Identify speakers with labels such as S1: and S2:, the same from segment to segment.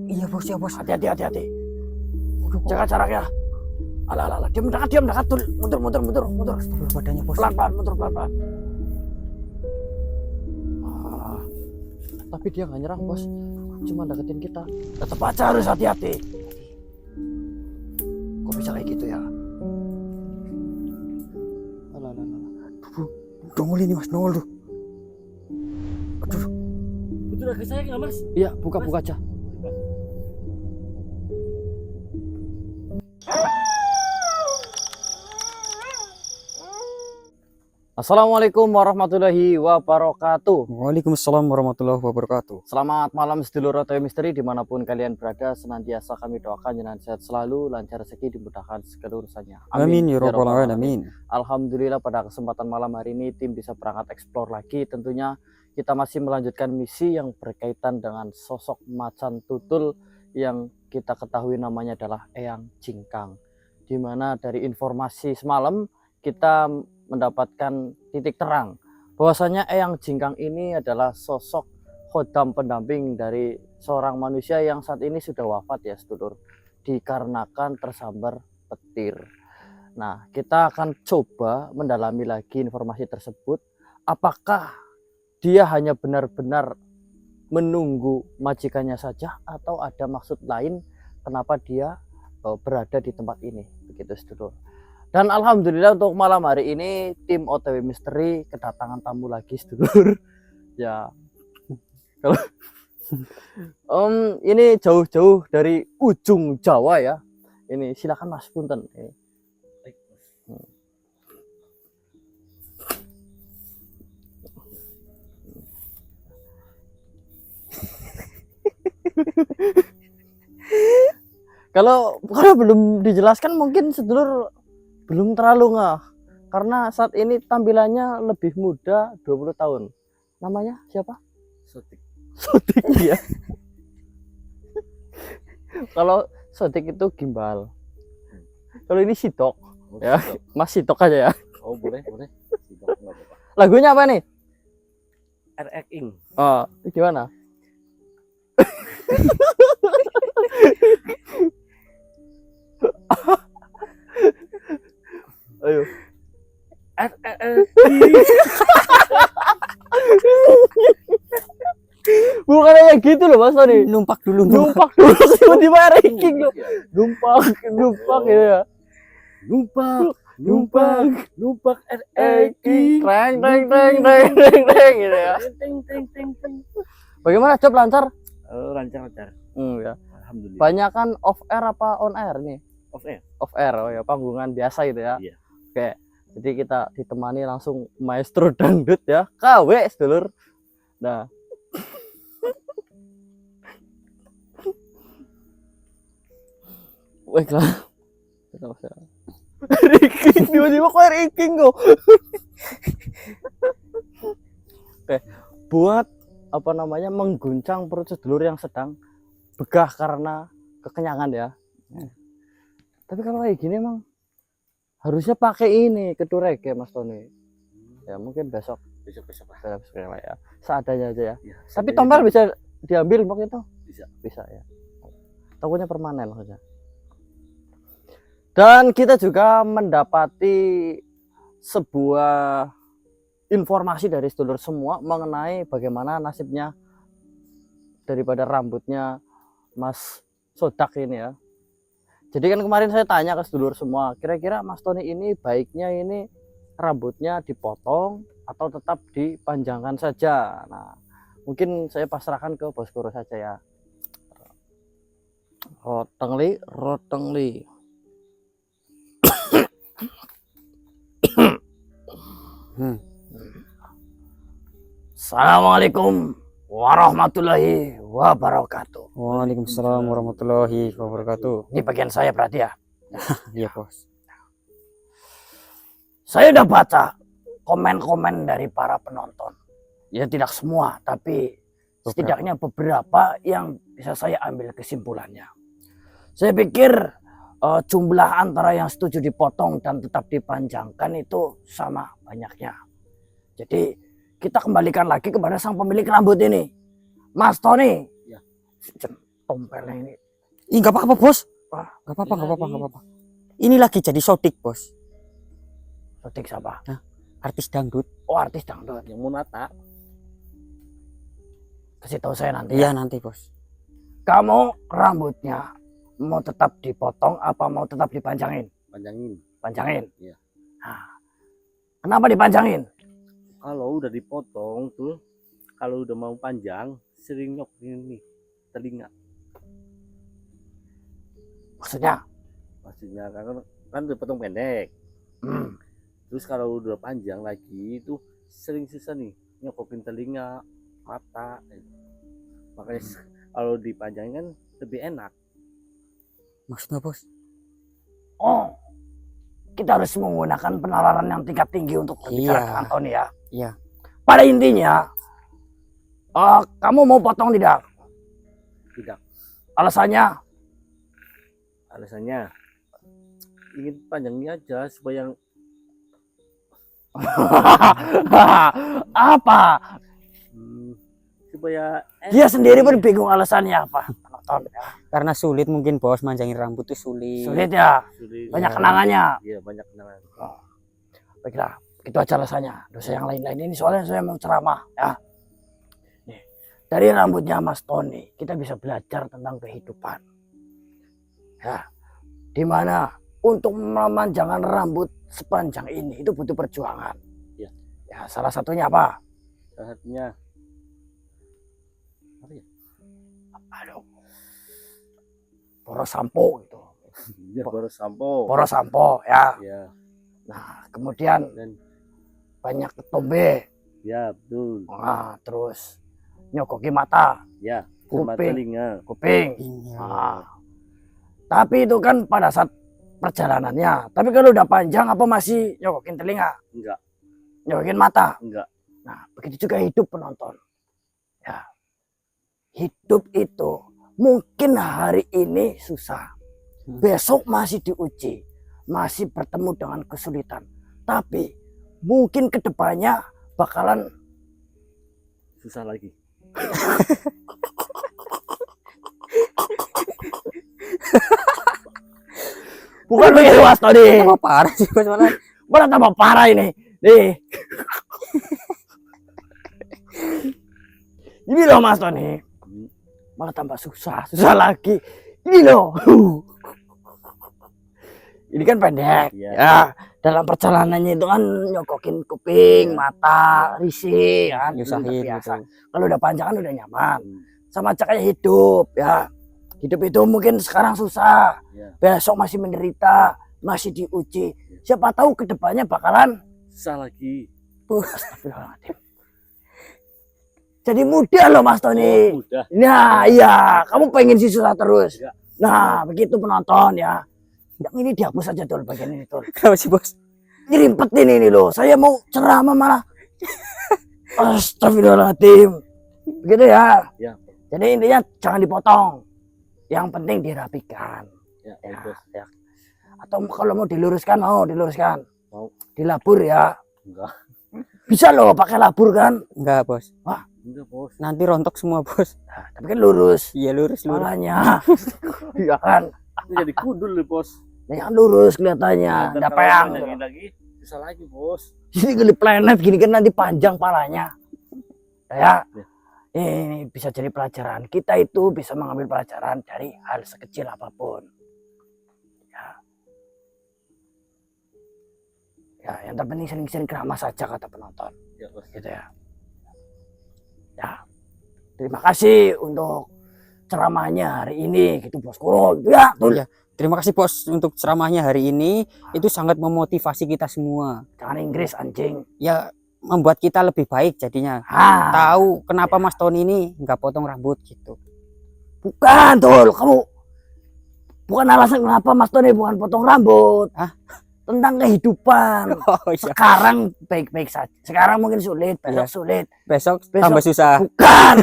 S1: Iya bos, ya bos.
S2: Hati-hati, hati-hati.
S1: Waduh,
S2: Jaga jaraknya. Alah, diam dekat. Mundur.
S1: astagfirullah badannya bos.
S2: Pelan-pelan, mundur pelan-pelan.
S3: Tapi dia nggak nyerang bos, cuma deketin kita.
S2: Tetap aja harus hati-hati. Kok bisa kayak gitu ya?
S3: Alah.
S1: Dongol ini mas, dongol tuh. Aduh.
S4: Itu lagi saya nggak mas?
S3: Iya, buka aja. Assalamualaikum warahmatullahi wabarakatuh.
S1: Waalaikumsalam warahmatullahi wabarakatuh.
S3: Selamat malam sedulur OTW Misteri dimanapun kalian berada. Senantiasa kami doakan jenengan sehat selalu, lancar rezeki, dimudahkan segala urusannya.
S1: Amin ya rabbal alamin.
S3: Alhamdulillah pada kesempatan malam hari ini tim bisa berangkat eksplor lagi. Tentunya kita masih melanjutkan misi yang berkaitan dengan sosok macan tutul yang kita ketahui namanya adalah Eyang Jingkang. Dimana dari informasi semalam kita mendapatkan titik terang bahwasanya Eyang Jingkang ini adalah sosok khodam pendamping dari seorang manusia yang saat ini sudah wafat ya sedulur, dikarenakan tersambar petir. Nah, kita akan coba mendalami lagi informasi tersebut. Apakah dia hanya benar-benar menunggu majikannya saja atau ada maksud lain kenapa dia berada di tempat ini, begitu sedulur. Dan alhamdulillah untuk malam hari ini tim OTW Misteri kedatangan tamu lagi sedulur. Ya. Kalau ini jauh-jauh dari ujung Jawa ya. Ini silakan Mas Punten. Kalau belum dijelaskan mungkin sedulur belum terlalu ngeh, karena saat ini tampilannya lebih muda 20 tahun. Namanya siapa? Sotik ya. Kalau Sotik itu gimbal. Kalau ini Sitok. Ya, Mas Sitok aja ya.
S4: Oh boleh.
S3: Lagunya apa nih?
S4: RX Ing.
S3: Oh, gimana? Ayo. Bukan kayak gitu loh Mas Tony.
S1: Numpak dulu.
S3: Numpak dulu tiba-tiba ranking loh. Numpak gitu ya.
S4: Numpak RX Ing.
S3: Reng gitu ya. Bagaimana job lancar?
S4: Lancar.
S3: Ya.
S4: Alhamdulillah.
S3: Banyak kan off air apa on air nih?
S4: Off air.
S3: Off air, oh ya, panggungan biasa gitu ya.
S4: Iya.
S3: Oke, jadi kita ditemani langsung maestro dangdut ya, KW sedulur. Nah, baiklah. Riking, tiba-tiba kok Riking kok. Oke, buat apa namanya mengguncang perut sedulur yang sedang begah karena kekenyangan ya. Tapi kalau kayak gini emang harusnya pakai ini kedurek ya Mas Tony. Ya mungkin besok lah ya. Seadanya aja ya. Tapi tombel bisa diambil waktu itu? Bisa ya. Takutnya permanen maksudnya. Dan kita juga mendapati sebuah informasi dari sedulur semua mengenai bagaimana nasibnya daripada rambutnya Mas Sodak ini ya. Jadi kan kemarin saya tanya ke sedulur semua, kira-kira Mas Tony ini baiknya ini rambutnya dipotong atau tetap dipanjangkan saja. Nah, mungkin saya pasrahkan ke Bos Guru saja ya. Rotengli.
S2: Assalamualaikum warahmatullahi wabarakatuh.
S1: Waalaikumsalam warahmatullahi wabarakatuh.
S2: Ini bagian saya berarti ya.
S1: Iya bos.
S2: Saya udah baca komen-komen dari para penonton. Ya tidak semua, tapi setidaknya beberapa yang bisa saya ambil kesimpulannya. Saya pikir jumlah antara yang setuju dipotong dan tetap dipanjangkan itu sama banyaknya. Jadi kita kembalikan lagi kepada sang pemilik rambut ini, Mas Tony.
S4: Ya.
S2: tompelnya ini.
S1: Ih, nggak apa-apa, Bos.
S2: Wah,
S1: Nggak apa-apa, nggak apa-apa,
S4: lagi.
S1: nggak apa-apa. Ini lagi jadi sodik, Bos.
S2: Sodik siapa?
S1: Artis dangdut.
S2: Oh, artis dangdut.
S4: Yang mau nata.
S2: Kasih tahu saya nanti.
S1: Iya, nanti, Bos.
S2: Kamu rambutnya mau tetap dipotong apa mau tetap dipanjangin?
S4: Panjangin.
S2: Panjangin.
S4: Iya.
S2: Nah, kenapa dipanjangin?
S4: Kalau udah dipotong tuh, kalau udah mau panjang, sering nyokin nih telinga.
S2: Maksudnya?
S4: Maksudnya kan udah potong pendek.
S2: Hmm.
S4: Terus kalau udah panjang lagi itu sering susah nih nyokokin telinga, mata. Makanya kalau dipanjangin kan lebih enak.
S1: Maksudnya, Bos?
S2: Oh, kita harus menggunakan penalaran yang tingkat tinggi untuk berbicara
S1: Iya.
S2: dengan Tony ya.
S1: Iya.
S2: Pada intinya, kamu mau potong tidak?
S4: Tidak.
S2: Alasannya?
S4: Alasannya ingin panjangnya aja supaya
S2: Apa?
S4: supaya
S2: Dia sendiri pun bingung alasannya apa. Penonton ya.
S1: Karena sulit mungkin, Bos, manjangin rambut tuh sulit.
S2: Sulit ya,
S4: sulit.
S2: banyak
S1: Iya.
S2: kenangannya.
S4: Iya, banyak kenangan.
S2: Baiklah, itu aja alasannya. Dosa yang lain-lain ini soalnya saya mau ceramah ya. Nih, dari rambutnya Mas Tony kita bisa belajar tentang kehidupan. Ya, dimana untuk memanjangkan rambut sepanjang ini itu butuh perjuangan.
S4: Iya.
S2: Ya, salah satunya apa?
S4: Salah satunya
S2: Aduh, poros sampo gitu.
S4: ya boros sampo.
S2: Poros sampo ya.
S4: Ya,
S2: Nah, kemudian
S4: dan
S2: banyak ketombe.
S4: ya betul.
S2: Nah, terus nyokoki mata,
S4: Ya, sama
S2: kuping,
S4: telinga.
S2: kuping.
S1: Iya.
S2: Nah, tapi itu kan pada saat perjalanannya. Tapi kalau udah panjang apa masih nyokokin telinga,
S4: Enggak,
S2: nyokokin mata.
S4: enggak.
S2: Nah, begitu juga hidup penonton. Ya. Hidup itu mungkin hari ini susah. Besok masih diuji. Masih bertemu dengan kesulitan. Tapi mungkin kedepannya bakalan
S4: Susah lagi.
S2: bukan begitu Mas Tony.
S1: Apa parah sih, Bos, malah.
S2: Malah tambah parah ini. Nih. Ini loh Mas Tony. Malah tambah susah lagi. Ini loh. Ini kan pendek.
S4: Iya.
S2: Ya, dalam perjalanannya itu kan nyokokin kuping, mata, risih kan. Itu udah
S1: Nyusahin
S2: biasa.
S1: gitu.
S2: Kalau udah panjang kan udah nyaman.
S4: Hmm,
S2: Sama kayak hidup ya. Hidup itu mungkin sekarang susah.
S4: Ya.
S2: Besok masih menderita, masih diuji. Siapa tahu kedepannya bakalan
S4: Susah lagi.
S2: Astagfirullahaladzim. Jadi mudah loh Mas Tony.
S4: Udah.
S2: Nah iya, kamu pengen sih susah terus.
S4: Enggak.
S2: Nah begitu penonton ya. Yang ini dihapus aja tuh bagian ini tuh.
S1: Kenapa sih, Bos?
S2: Nyerimpet ini loh. Saya mau ceramah malah. Astagfirullahaladzim. Begitu ya.
S4: Ya.
S2: Jadi intinya jangan dipotong. Yang penting dirapikan.
S4: Ya,
S2: Ya,
S4: bos.
S2: ya. Atau kalau mau diluruskan, diluruskan.
S4: Mau.
S2: Dilabur ya.
S4: Enggak.
S2: Bisa loh pakai labur kan.
S1: Enggak, Bos.
S4: Enggak, bos.
S1: Nanti rontok semua, Bos.
S2: Nah, tapi kan lurus.
S1: Iya, lurus.
S2: Malahnya. Iya kan.
S4: Itu jadi kudul nih, bos.
S2: Ya kan lurus kelihatannya.
S4: Dan
S2: Ada
S4: kalau
S2: peyang.
S4: lagi susah lagi, bos.
S2: Jadi geli planet gini kan nanti panjang palanya. Ya.
S4: Ya.
S2: Ini bisa jadi pelajaran. Kita itu bisa mengambil pelajaran dari hal sekecil apapun. Ya. Ya, yang terpenting sering-sering keramah saja kata penonton.
S4: Ya, bos.
S2: Gitu ya. Ya. Terima kasih untuk ceramahnya hari ini gitu Bosku. Ya, tuh.
S1: Iya. Terima kasih, Bos, untuk ceramahnya hari ini. Itu sangat memotivasi kita semua.
S2: Jangan Inggris anjing.
S1: Ya, membuat kita lebih baik jadinya.
S2: Ah,
S1: Tahu kenapa Mas Tony ini nggak potong rambut gitu.
S2: bukan tuh kamu. Bukan alasan kenapa Mas Tony bukan potong rambut.
S1: Hah?
S2: Tentang kehidupan.
S1: Oh iya.
S2: Sekarang baik-baik saja. Sekarang mungkin sulit, besok
S1: Iya.
S2: sulit.
S1: Besok
S2: Besok-
S1: tambah susah.
S2: Bukan.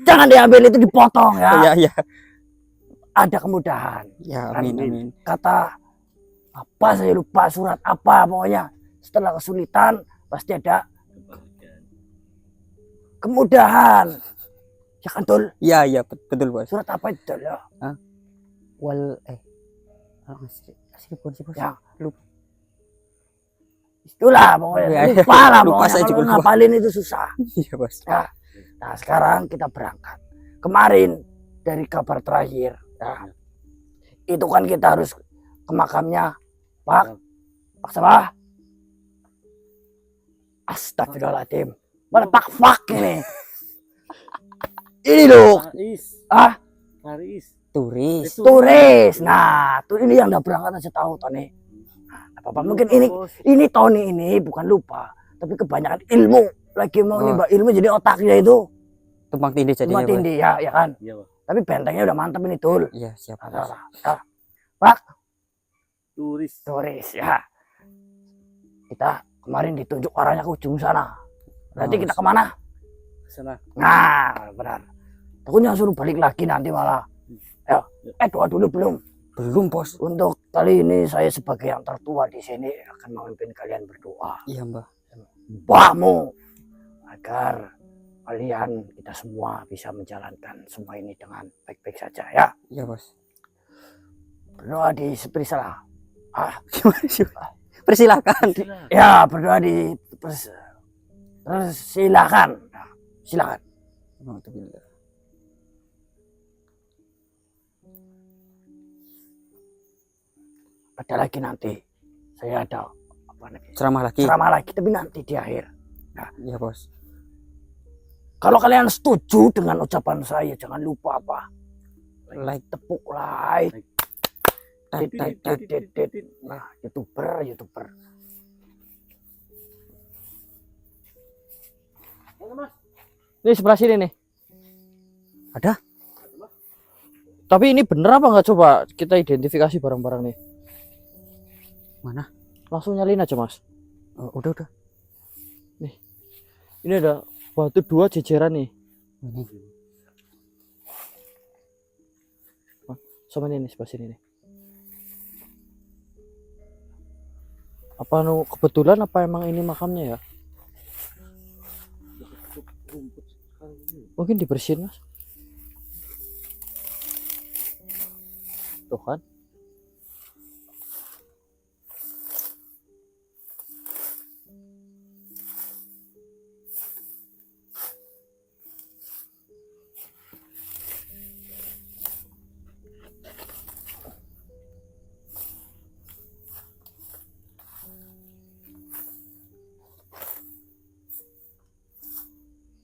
S2: Jangan diambil itu dipotong ya.
S1: Iya, iya.
S2: Ada kemudahan.
S1: Ya, amin, amin.
S2: Kata apa saya lupa surat apa pokoknya. Setelah kesulitan pasti ada kemudahan. Ya kan Dul?
S1: Iya, iya, betul, Bos.
S2: Surat apa itu Dul ya?
S1: Wal asli bukan sih, Bos.
S2: Ya.
S1: Lupa.
S2: Itulah pokoknya.
S1: Iya, iya.
S2: Lupa lah
S1: Lupa,
S2: pokoknya.
S1: saya
S2: Kalau
S1: juga lupa.
S2: ngapalin itu susah.
S1: Iya, Bos.
S2: Ya. Nah sekarang kita berangkat. Kemarin dari kabar terakhir, ya, itu kan kita harus ke makamnya Pak siapa? Astagfirullahaladzim. Malah Pak Fak ini. Ini loh.
S4: Faris.
S2: Ah,
S4: Faris.
S1: Turis.
S2: turis. Nah, tuh ini yang udah berangkat aja tahu Tony. Nah, apa mungkin ini Tony ini bukan lupa, tapi kebanyakan ilmu. Lagi mau nimba ilmu jadi otaknya itu
S1: Tumpang tindih jadinya,
S2: cuma
S1: Bos.
S2: tindih ya, ya kan.
S4: Iya, Bos.
S2: Tapi bentengnya udah mantap ini Tul.
S1: Iya, siap, Bos.
S2: Nah, Pak,
S4: Turis.
S2: turis ya. Kita kemarin ditunjuk arahnya ke ujung sana. Nanti kita kemana?
S4: Sana.
S2: Nah, benar. Takutnya suruh balik lagi nanti malah. Ya, doa dulu belum.
S1: Belum, Bos.
S2: Untuk kali ini saya sebagai yang tertua di sini akan memimpin kalian berdoa.
S1: Iya, Mbah.
S2: Mbahmu agar kalian kita semua bisa menjalankan semua ini dengan baik-baik saja ya.
S1: Iya, Bos.
S2: Berdoa di seperti salah.
S1: Gimana sih? Persilakan.
S2: Ya, berdoa di silakan. Nah, silakan.
S1: Alhamdulillah.
S2: Ada lagi nanti. Saya ada apa namanya?
S1: Ceramah lagi.
S2: Ceramah lagi tapi nanti di akhir.
S1: Iya, Bos.
S2: Kalau kalian setuju dengan ucapan saya, jangan lupa apa?
S1: Like,
S2: Tepuk like.
S1: tat, tat, tat.
S2: Nah, YouTuber.
S3: Ini sebelah sini nih.
S1: Ada?
S3: Tapi ini bener apa nggak, coba kita identifikasi barang-barang nih.
S1: Mana?
S3: Langsung nyalin aja, Mas.
S1: Oh, udah.
S3: Ini ada batu 2 jejeran nih.
S1: Ini.
S3: Sama ini sebelah sini nih. Apa kebetulan apa emang ini makamnya ya? Mungkin dibersihin, Mas. Tuh kan.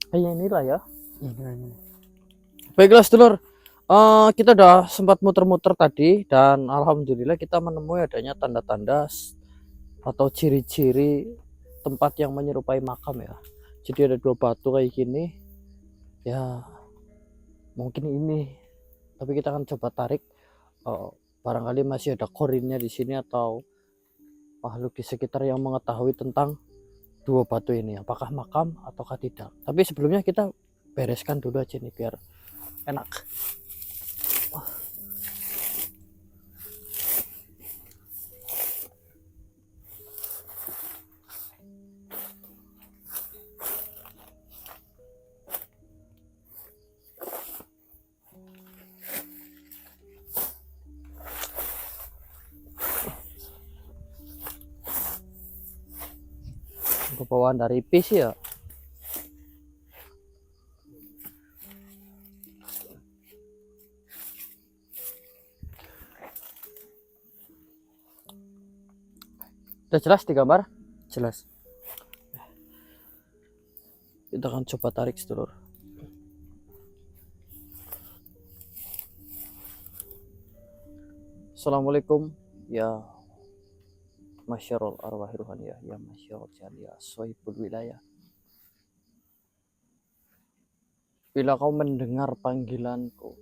S3: Inilah ya.
S1: Ini.
S3: Baiklah, sedulur. Kita udah sempat muter-muter tadi dan alhamdulillah kita menemui adanya tanda-tanda atau ciri-ciri tempat yang menyerupai makam ya. Jadi ada 2 batu kayak gini. Ya, mungkin ini. Tapi kita akan coba tarik. Barangkali masih ada korinnya di sini atau makhluk di sekitar yang mengetahui tentang 2 batu ini, apakah makam ataukah tidak. Tapi sebelumnya kita bereskan dulu aja nih biar enak. Bawaan dari PC ya. Udah jelas di gambar?
S1: Jelas.
S3: Kita akan coba tarik, sedulur. Assalamualaikum ya masyarul arwah ruhaniyah, ya masyarul jaliyah sohibul wilayah. Bila kau mendengar panggilanku,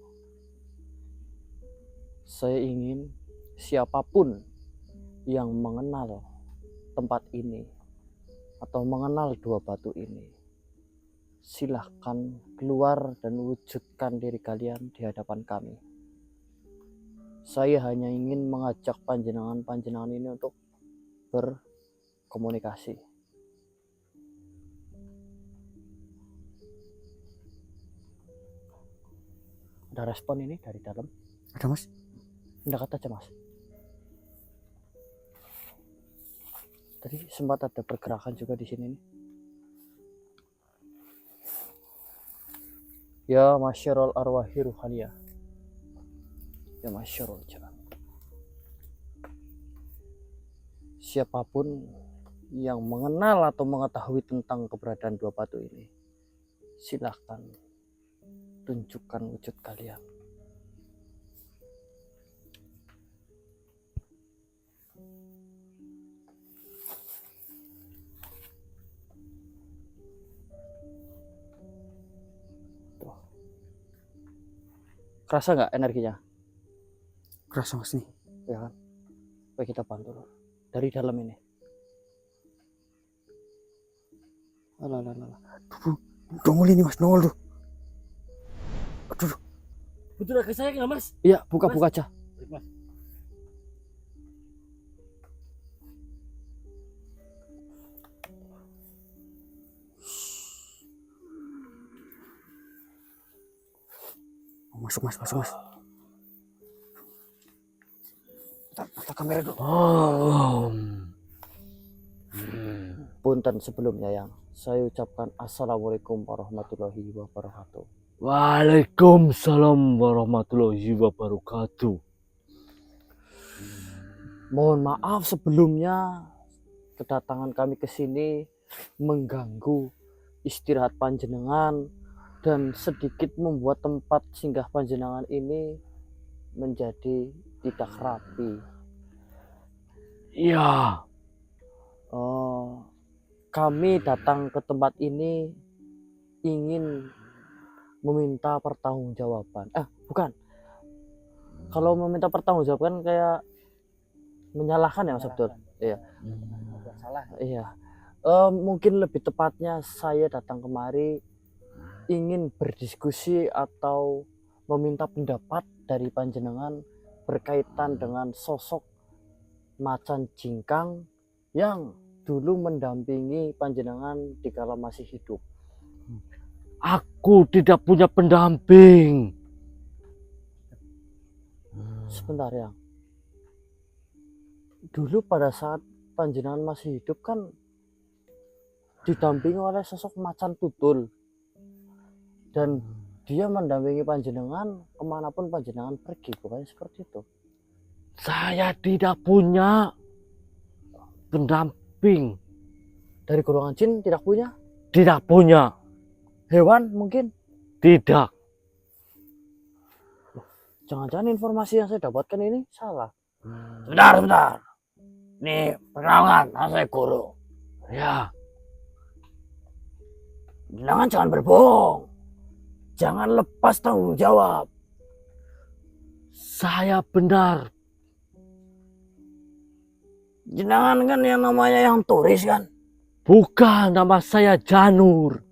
S3: saya ingin siapapun yang mengenal tempat ini atau mengenal 2 batu ini, silahkan keluar dan wujudkan diri kalian di hadapan kami. Saya hanya ingin mengajak panjenengan ini untuk berkomunikasi. Ada respon ini dari dalam.
S1: Ada Mas.
S3: Mendekat aja Mas. Tadi sempat ada pergerakan juga di sini nih. Ya masyarul arwahi ruhaniyah. Ya masyarul jalan. Siapapun yang mengenal atau mengetahui tentang keberadaan dua batu ini, silahkan tunjukkan wujud kalian. Tuh. Kerasa nggak energinya?
S1: Kerasa Mas nih.
S3: Ya kan? Baik, kita bantu dari dalam ini. Alah.
S1: Dongol ini Mas, dongol tuh. Aduh.
S4: Betul ke saya nggak Mas?
S3: Iya, buka aja.
S4: Mas.
S1: Masuk Mas. Tata kamera dulu.
S3: Punten sebelumnya yang saya ucapkan assalamualaikum warahmatullahi wabarakatuh.
S4: Waalaikumsalam warahmatullahi wabarakatuh.
S3: Mohon maaf sebelumnya kedatangan kami ke sini mengganggu istirahat panjenengan dan sedikit membuat tempat singgah panjenengan ini menjadi tidak rapi.
S4: Iya.
S3: Kami datang ke tempat ini ingin meminta pertanggungjawaban. Bukan. Kalau meminta pertanggungjawaban kayak menyalahkan ya Mas Abdul. Iya.
S2: Salah.
S3: Iya. Mungkin lebih tepatnya saya datang kemari ingin berdiskusi atau meminta pendapat dari panjenengan berkaitan dengan sosok Macan Jingkang yang dulu mendampingi panjenengan di kala masih hidup.
S4: Aku tidak punya pendamping.
S3: Sebentar ya. Dulu pada saat panjenengan masih hidup kan didampingi oleh sosok Macan Tutul. Dan dia mendampingi panjenengan kemanapun panjenengan pergi, bukannya seperti itu?
S4: Saya tidak punya pendamping.
S3: Dari golongan jin tidak punya?
S4: Tidak punya.
S3: Hewan mungkin?
S4: Tidak.
S3: Jangan-jangan informasi yang saya dapatkan ini salah.
S2: Sebentar. Ini perkenalkan, saya Guru.
S4: Ya.
S2: Jangan berbohong. Jangan lepas tanggung jawab.
S4: Saya benar.
S2: Jenengan kan yang namanya yang turis kan?
S4: Bukan, nama saya Janur.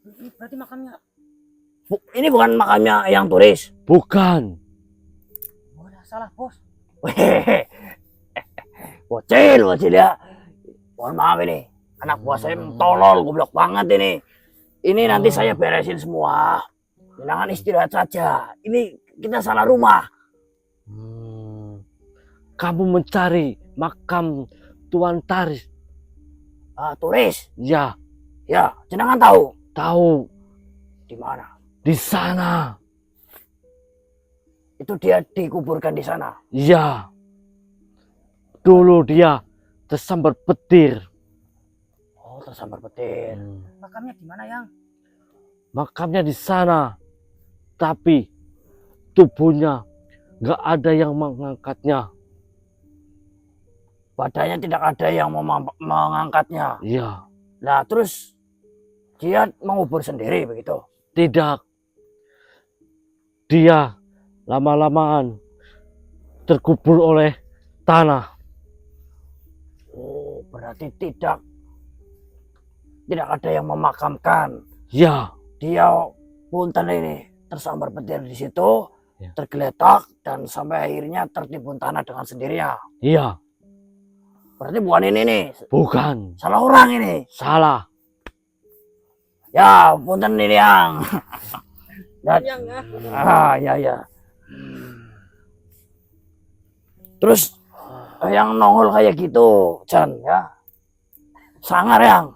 S1: Ini berarti makamnya.
S2: Ini bukan makamnya yang turis.
S4: Bukan.
S1: Udah salah Bos.
S2: Wehehe. Bocil ya. Mohon maaf ini. Anak buah saya tolol, goblok banget ini. Ini nanti saya beresin semua. Jangan istirahat saja. Ini kita salah rumah.
S4: Kamu mencari makam Tuan Taris?
S2: Turis?
S4: Ya.
S2: Ya, jenengan tahu?
S4: Tahu.
S2: Di mana?
S4: Di sana.
S2: Itu dia dikuburkan di sana?
S4: Ya. Dulu dia tersambar petir.
S2: Oh, tersambar petir.
S1: Makamnya di mana, Yang?
S4: Makamnya di sana. Tapi tubuhnya nggak ada yang mengangkatnya.
S2: Badannya tidak ada yang mengangkatnya.
S4: Iya.
S2: Nah, terus dia mengubur sendiri begitu?
S4: Tidak. Dia lama-lamaan terkubur oleh tanah.
S2: Oh, berarti tidak ada yang memakamkan.
S4: Ya.
S2: Dia punten ini tersambar petir di situ,
S4: Ya.
S2: tergeletak dan sampai akhirnya tertimbun tanah dengan sendirinya.
S4: Iya.
S2: Berarti bukan ini nih.
S4: Bukan.
S2: Salah orang ini.
S4: Salah.
S2: Ya, punten ini Yang. Dan, ya ya. Terus yang nongol kayak gitu, Chan ya. Sangar yang.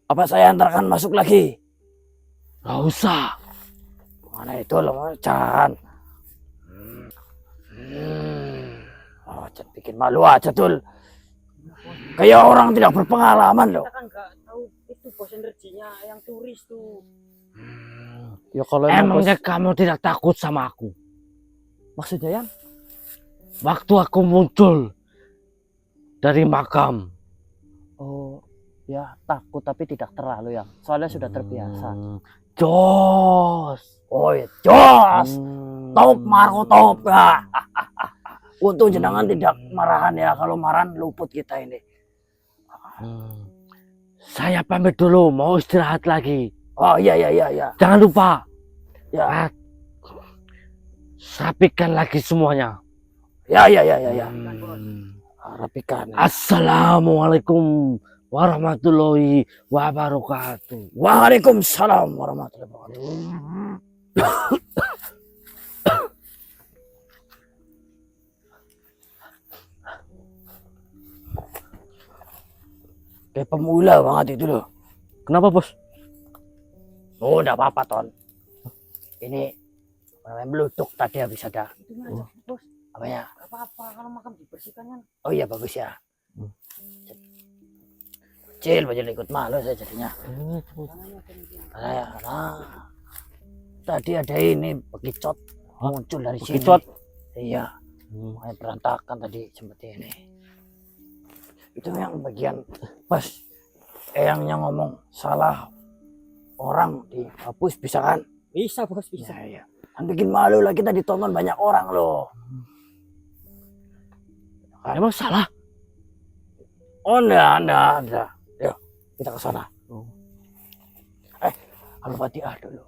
S2: Apa saya antarkan masuk lagi?
S3: Gak usah.
S2: Mana itu loh, Chan. Oh, Chan bikin malu aja tuh. Kayak orang tidak berpengalaman loh.
S1: Kita kan nggak tahu itu bos energinya yang turis tuh.
S3: Ya kalau emang
S5: Emangnya kamu tidak takut sama aku?
S3: maksudnya yang
S5: Waktu aku muncul dari makam.
S3: oh ya takut tapi tidak terlalu yang soalnya sudah terbiasa.
S5: Jos.
S2: Oh ya, jos. Top Marco top. Untung jenengan tidak marahan ya. Kalau marahan luput kita ini.
S5: Saya pamit dulu, mau istirahat lagi.
S2: Oh iya iya iya iya.
S5: Jangan lupa,
S2: Ya
S5: rapikan lagi semuanya.
S2: ya ya ya ya. Ya. Rapikan.
S5: Assalamualaikum warahmatullahi wabarakatuh.
S2: Waalaikumsalam warahmatullahi wabarakatuh. Kayak pemula banget itu loh.
S3: Kenapa bos?
S2: Oh, udah apa-apa, Ton. Ini namanya beluduk tadi habis ada.
S1: Itu aja bos.
S2: Apa ya?
S1: Gak apa-apa kalau makam dibersihkan kan.
S2: Oh iya, bagus ya. Kecil, baju ikut malu saya jadinya. Nah, tadi ada ini bekicot muncul dari sini.
S3: Bekicot?
S2: Iya. Makanya berantakan tadi seperti ini. Itu yang bagian pas eyangnya ngomong salah orang dihapus bisa kan?
S1: Bisa bos, bisa.
S2: Iya, iya. Kan bikin malu lah kita ditonton banyak orang loh.
S5: Emang salah?
S2: Oh enggak. Yuk, kita ke sana. Al-Fatihah dulu.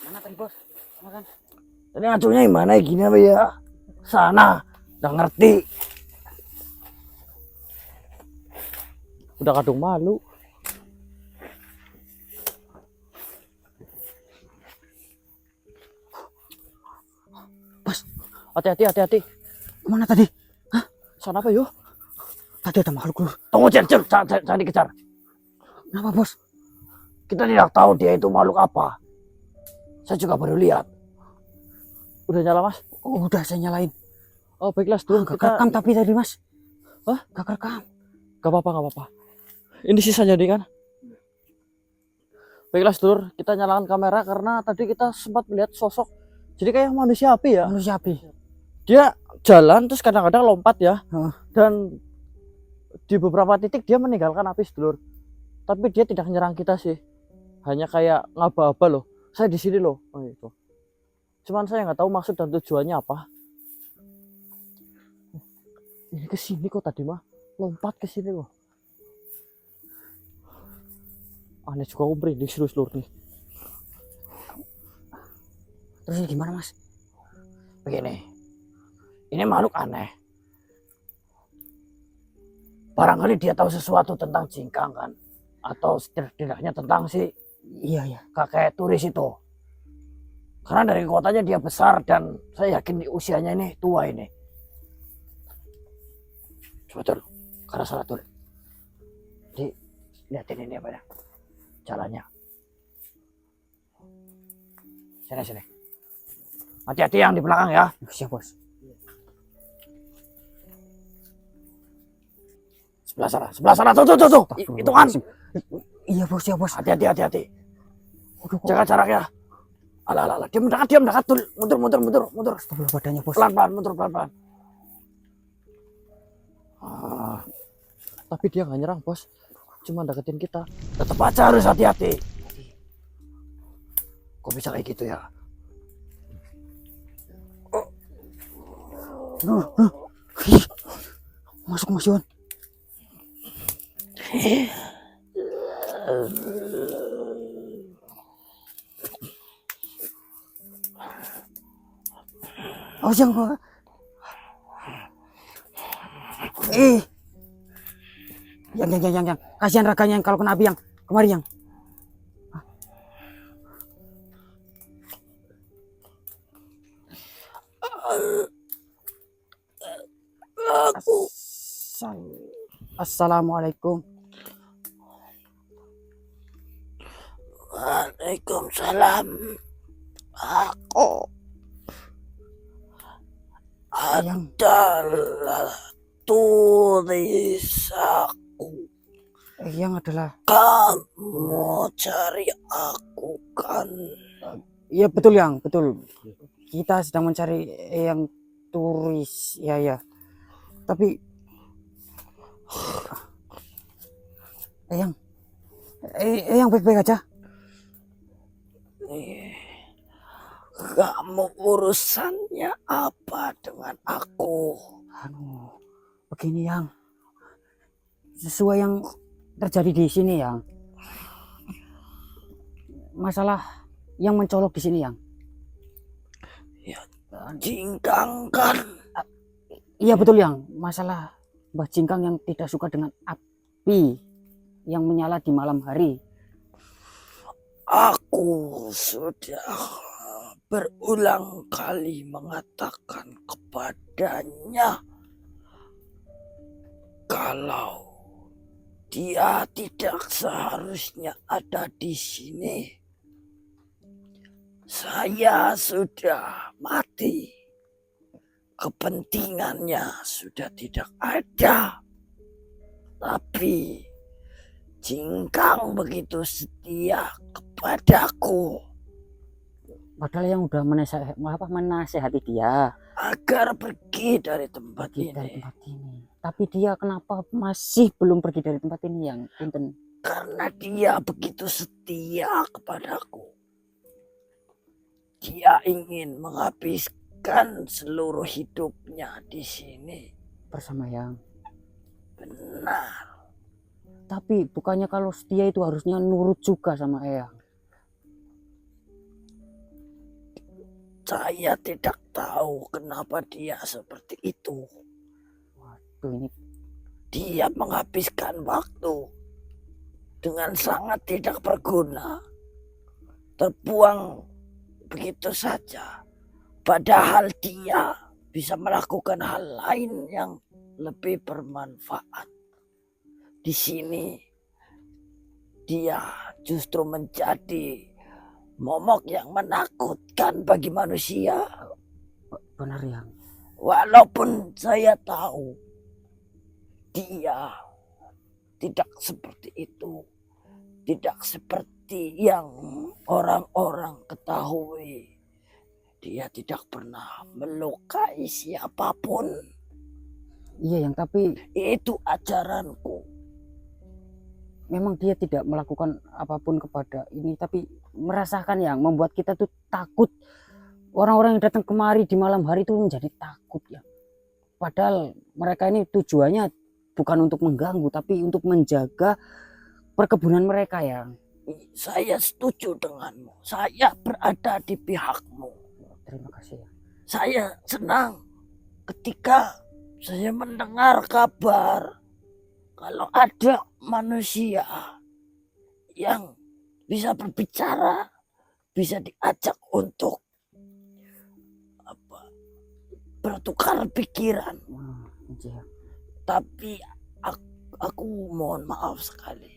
S1: Mana tadi bos? Mana kan?
S2: Tadi ngacunya gimana gini apa ya? Sana, udah ngerti.
S3: Udah kadung malu.
S1: Bos,
S3: Hati-hati.
S1: kemana tadi?
S3: Sana apa yuk?
S1: Tadi ada makhluk lu.
S2: Tunggu, jangan dikejar.
S1: Kenapa bos?
S2: Kita tidak tahu dia itu makhluk apa. Saya juga baru lihat.
S3: Udah nyala mas?
S1: Oh, udah saya nyalain.
S3: Oh baiklah dulu
S1: Gak
S3: kita.
S1: kerekam tapi tadi mas.
S3: Hah?
S1: Gak kerekam.
S3: Gak apa-apa. Ini sisanya nih kan. Baiklah sedulur, kita nyalakan kamera karena tadi kita sempat melihat sosok. Jadi kayak manusia api ya.
S1: Manusia api.
S3: Dia jalan terus kadang-kadang lompat ya.
S1: Heeh.
S3: Dan di beberapa titik dia meninggalkan api sedulur. Tapi dia tidak nyerang kita sih. Hanya kayak ngaba-aba loh. Saya di sini loh. Oh itu. Cuman saya nggak tahu maksud dan tujuannya apa. Ini ke sini kok tadi mah. Lompat ke sini kok. Aneh juga om merinding serius lur nih.
S1: Terus ini gimana mas?
S2: Begini, ini makhluk aneh. Barangkali dia tahu sesuatu tentang Jingkang kan, atau setidaknya tentang si
S1: Iya.
S2: kakek turis itu. Karena dari kotanya dia besar dan saya yakin di usianya ini tua ini. Betul, karena salah tuh. Jadi lihatin ini apa ya? Jalannya. Sini. Hati-hati yang di belakang ya.
S1: Siap bos.
S2: Sebelah sana tuh. Itu kan.
S1: Iya bos, ya bos.
S2: Hati-hati.
S1: Waduh, kok
S2: Jaga jaraknya. Alah. Dia mendekat tuh. Mundur.
S1: astagfirullah badannya bos.
S2: Pelan-pelan, mundur pelan-pelan.
S3: Tapi dia nggak nyerang bos. Cuma deketin kita.
S2: Tetap aja harus hati-hati. Kok bisa kayak gitu ya?
S1: Masuk Mas Yon. Oh jangan. Yang. Kasihan raganya yang kalau kena api yang. Kemari yang. Assalamualaikum.
S2: Waalaikumsalam. Aku
S1: Yang
S2: adalah tulisaku.
S1: yang adalah
S2: Kamu cari aku kan?
S1: iya betul yang betul. Kita sedang mencari yang turis ya. Tapi yang baik-baik aja.
S2: Kamu urusannya apa dengan aku?
S1: Aduh, begini yang sesuai yang terjadi di sini yang masalah yang mencolok di sini yang.
S2: Jingkang kan?
S1: Iya betul yang masalah Mbah Jingkang yang tidak suka dengan api yang menyala di malam hari.
S2: Aku sudah berulang kali mengatakan kepadanya kalau dia tidak seharusnya ada di sini. Saya sudah mati. Kepentingannya sudah tidak ada. Tapi Jingkang begitu setia kepadaku
S1: Padahal yang udah menasehati dia
S2: agar pergi dari tempat
S1: pergi dari
S2: ini.
S1: tempat ini. Tapi dia kenapa masih belum pergi dari tempat ini yang punten?
S2: Karena dia begitu setia kepadaku. Dia ingin menghabiskan seluruh hidupnya di sini.
S1: Bersama yang.
S2: Benar.
S1: Tapi bukannya kalau setia itu harusnya nurut juga sama Eyang.
S2: Saya tidak tahu kenapa dia seperti itu.
S1: Waduh ini
S2: Dia menghabiskan waktu dengan sangat tidak berguna. Terbuang begitu saja. Padahal dia bisa melakukan hal lain yang lebih bermanfaat. Di sini dia justru menjadi momok yang menakutkan bagi manusia.
S1: benar yang.
S2: Walaupun saya tahu dia tidak seperti itu. Tidak seperti yang orang-orang ketahui. Dia tidak pernah melukai siapapun.
S1: Iya yang tapi
S2: Itu ajaranku.
S1: memang dia tidak melakukan apapun kepada ini tapi merasakan yang membuat kita tuh takut. Orang-orang yang datang kemari di malam hari itu menjadi takut ya. Padahal mereka ini tujuannya bukan untuk mengganggu tapi untuk menjaga perkebunan mereka ya.
S2: Saya setuju denganmu. Saya berada di pihakmu.
S1: Terima kasih ya.
S2: Saya senang ketika saya mendengar kabar kalau ada manusia yang bisa berbicara, bisa diajak untuk bertukar pikiran.
S1: Iya.
S2: Tapi aku mohon maaf sekali.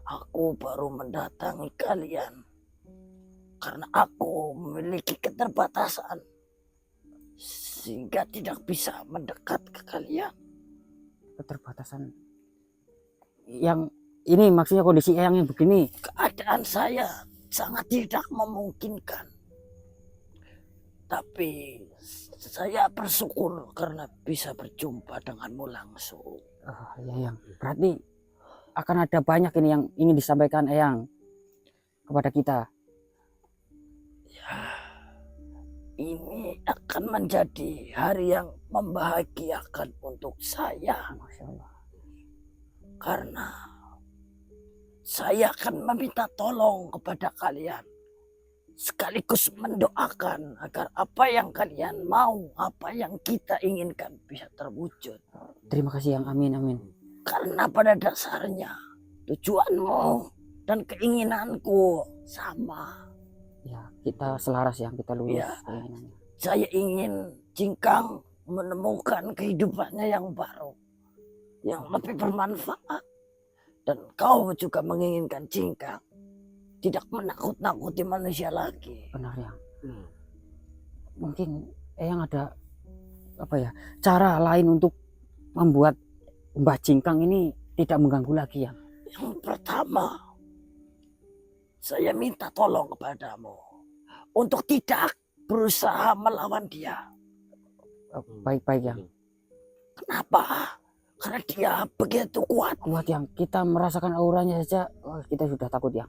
S2: Aku baru mendatangi kalian karena aku memiliki keterbatasan sehingga tidak bisa mendekat ke kalian.
S1: Keterbatasan yang ini maksudnya kondisi Eyang yang begini.
S2: Keadaan saya sangat tidak memungkinkan. Tapi saya bersyukur karena bisa berjumpa denganmu langsung.
S1: Ya yang berarti akan ada banyak ini yang ingin disampaikan Eyang kepada kita.
S2: Ya, ini akan menjadi hari yang membahagiakan untuk saya.
S1: Masya Allah.
S2: Karena saya akan meminta tolong kepada kalian. sekaligus mendoakan agar apa yang kalian mau, apa yang kita inginkan bisa terwujud.
S1: Terima kasih yang, amin amin.
S2: Karena pada dasarnya tujuanmu dan keinginanku sama.
S1: Ya, kita selaras yang, kita lurus
S2: Ya.
S1: keinginannya.
S2: Saya ingin Cingkang menemukan kehidupannya yang baru, yang lebih bermanfaat. Dan kau juga menginginkan Cingkang tidak menakut-nakuti manusia lagi.
S1: Benar yang. Mungkin yang ada apa ya, cara lain untuk membuat Mbah Cingkang ini tidak mengganggu lagi ya.
S2: Yang pertama, saya minta tolong kepadamu untuk tidak berusaha melawan dia.
S1: Baik-baik yang.
S2: Kenapa? Karena dia begitu kuat.
S1: Kuat yang, kita merasakan auranya saja, kita sudah takut ya.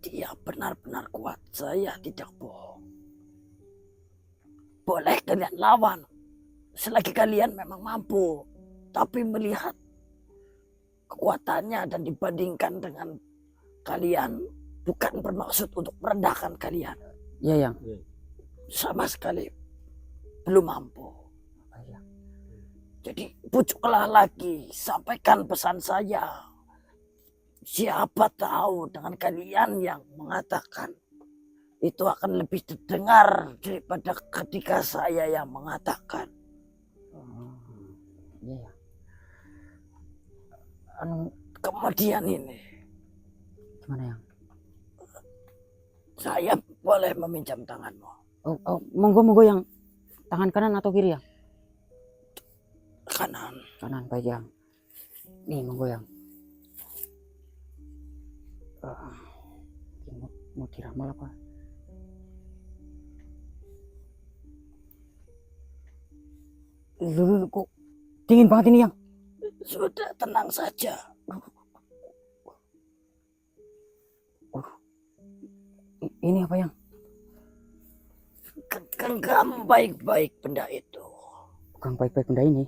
S2: Dia benar-benar kuat. Saya tidak bohong. Boleh kalian lawan selagi kalian memang mampu. Tapi melihat kekuatannya dan dibandingkan dengan kalian, bukan bermaksud untuk merendahkan kalian.
S1: Iya yang.
S2: Sama sekali belum mampu.
S1: Baik, yang.
S2: Jadi pujuklah lagi, sampaikan pesan saya. Siapa tahu dengan kalian yang mengatakan itu akan lebih terdengar daripada ketika saya yang mengatakan.
S1: Iya. Anu,
S2: Kemudian ini
S1: gimana yang?
S2: saya boleh meminjam tanganmu.
S1: Oh, monggo yang. Tangan kanan atau kiri yang?
S2: Kanan.
S1: Kanan, baik yang. Nih monggo yang. Mau diramal apa? Lu kok dingin banget ini yang.
S2: Sudah, tenang saja.
S1: Ini apa yang?
S2: Genggam baik-baik benda itu.
S1: Bukan baik-baik benda ini.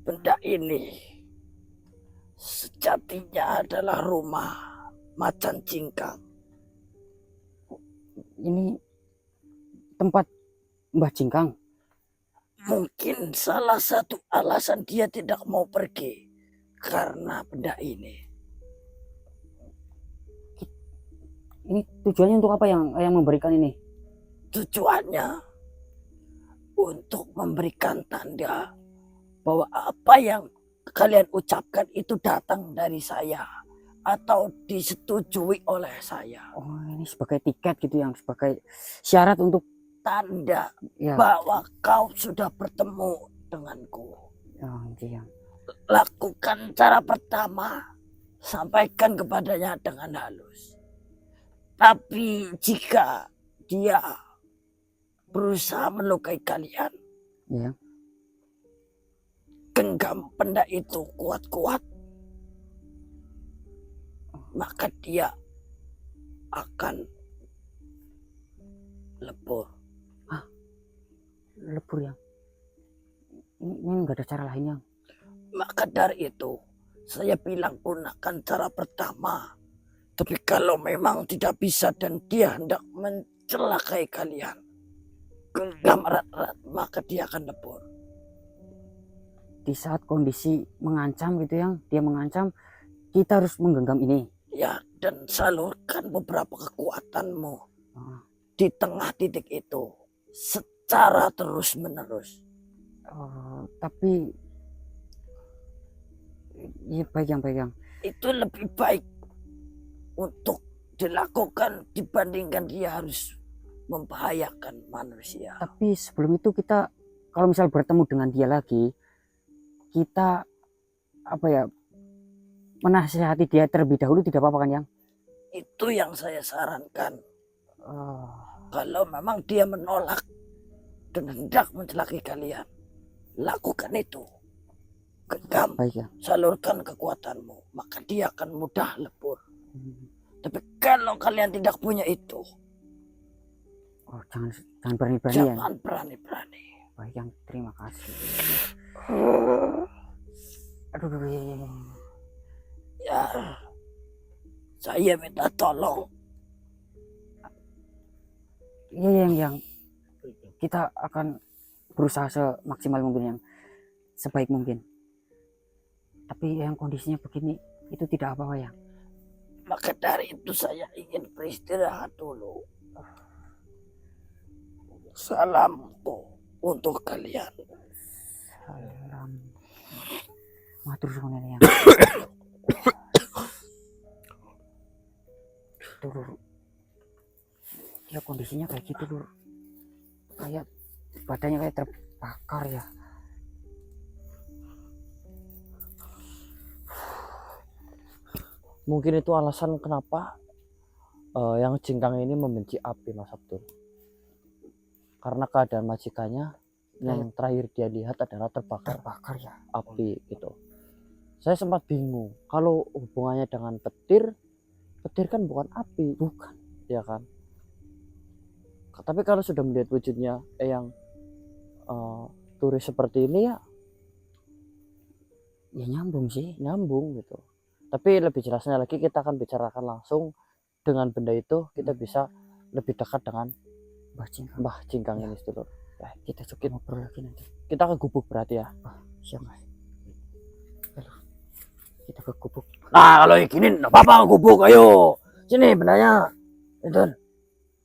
S2: Benda ini sejatinya adalah rumah Macan Cingkang.
S1: Ini tempat Mbah Cingkang.
S2: Mungkin salah satu alasan dia tidak mau pergi karena benda ini.
S1: Ini tujuannya untuk apa yang memberikan ini?
S2: Tujuannya untuk memberikan tanda bahwa apa yang kalian ucapkan itu datang dari saya atau disetujui oleh saya.
S1: Oh, ini sebagai tiket gitu yang, sebagai syarat untuk
S2: Tanda
S1: ya.
S2: bahwa kau sudah bertemu denganku.
S1: Oh, ini yang.
S2: Lakukan cara pertama, sampaikan kepadanya dengan halus. Tapi jika dia berusaha melukai kalian,
S1: Ya.
S2: genggam benda itu kuat-kuat, maka dia akan lebur.
S1: Lebur yang. Ini nggak ada cara lain yang.
S2: Maka dari itu, saya bilang gunakan cara pertama. Tapi kalau memang tidak bisa dan dia hendak mencelakai kalian, genggam erat-erat, maka dia akan lebur.
S1: Di saat kondisi mengancam gitu yang, dia mengancam, kita harus menggenggam ini.
S2: Ya, dan salurkan beberapa kekuatanmu
S1: Oh,
S2: di tengah titik itu secara terus-menerus.
S1: tapi ya baik yang.
S2: Itu lebih baik untuk dilakukan dibandingkan dia harus membahayakan manusia.
S1: Tapi sebelum itu kita, kalau misal bertemu dengan dia lagi, kita apa ya, menasihati dia terlebih dahulu, tidak apa-apa kan yang?
S2: Itu yang saya sarankan.
S1: Oh,
S2: Kalau memang dia menolak dan hendak mencelakai kalian, lakukan itu. Genggam,
S1: baik ya.
S2: salurkan kekuatanmu, maka dia akan mudah lebur. Tapi kalau kalian tidak punya itu,
S1: Oh, jangan berani-berani ya.
S2: jangan berani-berani.
S1: Baik yang, terima kasih. Aduh,
S2: Ya, saya minta tolong.
S1: yang kita akan berusaha semaksimal mungkin, yang sebaik mungkin. Tapi yang kondisinya begini itu tidak apa-apa ya.
S2: Maka dari itu saya ingin beristirahat dulu. Salamku untuk kalian.
S1: Salam. Matur suwun ya. Tuh, Lur. Ya kondisinya kayak gitu, Lur. Kayak badannya kayak terbakar ya.
S3: Mungkin itu alasan kenapa yang Jingkang ini membenci api, Mas Abdul. Karena keadaan majikannya yang terakhir dia lihat adalah terbakar
S1: Ya.
S3: api gitu. Saya sempat bingung kalau hubungannya dengan petir kan bukan api,
S1: Bukan.
S3: ya kan? Tapi kalau sudah melihat wujudnya yang turis seperti ini ya
S1: Nyambung sih.
S3: nyambung gitu. Tapi lebih jelasnya lagi kita akan bicarakan langsung dengan benda itu, kita bisa lebih dekat dengan Mbah Jingkang ini dulu.
S1: Kita coba ngobrol lagi nanti.
S3: Kita ke gubuk berarti ya.
S1: Siap, Mas. Aduh. Kita ke gubuk.
S2: Nah kalau gini nggak apa-apa gubuk, ayo. Sini bendanya. Itu